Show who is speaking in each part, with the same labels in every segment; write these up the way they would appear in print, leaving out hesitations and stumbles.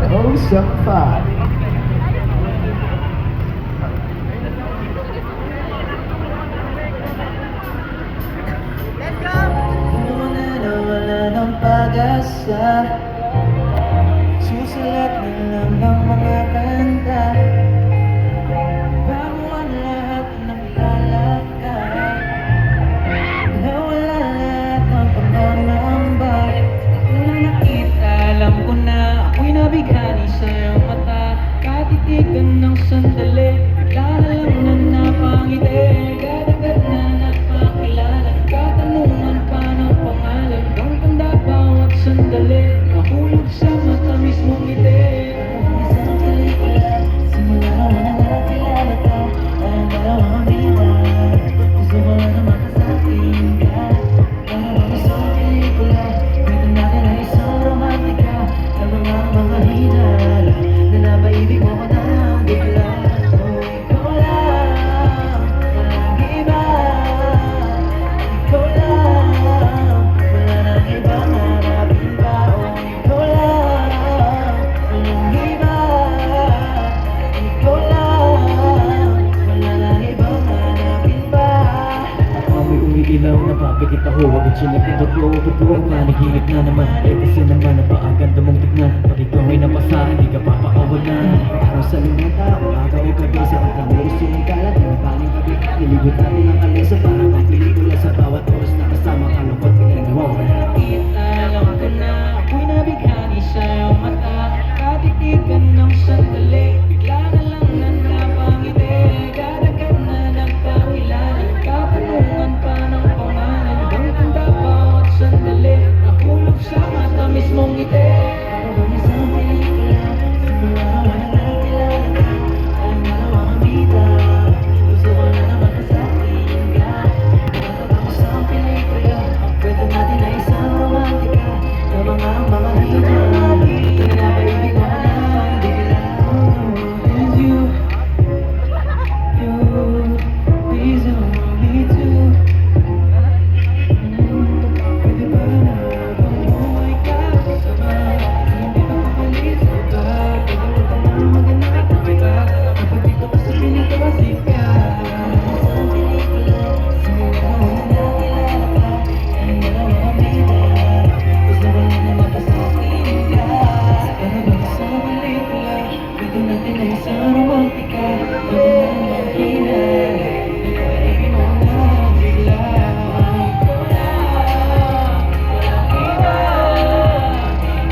Speaker 1: 1075.
Speaker 2: Wala ng pag-asa, susulat na lang ng mga kanta, bago ang lahat ng lalakad, nawala lahat ng pangangamba. Di ko na nakita, alam ko na ako'y nabighani sa iyong mata. Katitigan ng sandali, bigla na lang na napangiti, kadagad na napakilala, katanungan pa ng pangalan, hanggang tanda bawat sandali, nahulog sa mata mismong ngiti. Isang pelikula, simula na nakilala ka, tayong dalawang bida, gusto ko na makasakin ka. Isang pelikula, kwento natin ay isang romantika, ng mga hinala, na napaibig mo ko na lang bigla. Oh, ikaw lang, walang iba, ikaw lang, wala nang ibang hanapin pa. Oh, ikaw lang, walang iba, ikaw lang, wala nang ibang hanapin pa.
Speaker 3: Amoy umiilaw, napapikit ako. Wag at siya nagtitotoo, totoo. Panaginip na naman, kasi naman napakaganda mong tignan. Pag ikaw ay napasa, hindi ka papakawalan. Araw sa lumata, umaga o gabi, sa pagkamuso ng kalat, hindi paling gabi. Nilibot natin ang kalesa, parang ang pelikula. Sa bawat oras na kasama ka, lungkot pinag-iwawan.
Speaker 2: Alam ko na ako'y nabighani sa iyong mata, katitigan ng sandali, bigla na lang na napangiti, kadagad na nagpakilala, katanungan pa ng pangalan, hanggang tanda bawat sandali, nahulog sa mata mismong ngiti. Para bang isang pelikula, simula na nakilala ka, tayong dalawang bida, gusto ko na makasakin ka. Para bang isang pelikula, kwento natin ay isang romantika, ng mga hinala, na napaibig mo na lang bigla. It's you, please don't want me to. Pwede ba na bumuhay ka kasama, hindi ka papalito ba? Pwede mo ka na maghanap ng iba, kapag dito ka sa piling ka kasi ka. Isang pelikula, simula na nakilala ka, tayong dalawang bida, gusto ko na mapasakin ka. Para bang isang pelikula, kwento natin ay isang romantika, ng mga hinala, na napaibig mo na bigla. Ikaw lang, walang iba,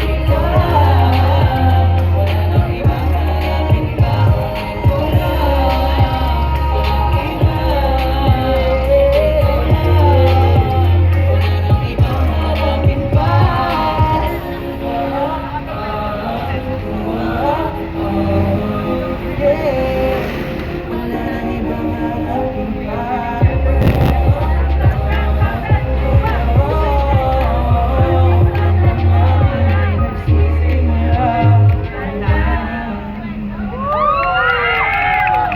Speaker 2: ikaw lang, wala nang ibang hanapin pa. Ikaw lang, walang iba, ikaw lang, wala nang ibang hanapin pa. Wala nang ibang hanapin pa.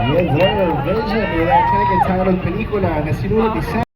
Speaker 1: Yes, sir. Vision with that track entitled Pelikula na sinulat ni Sam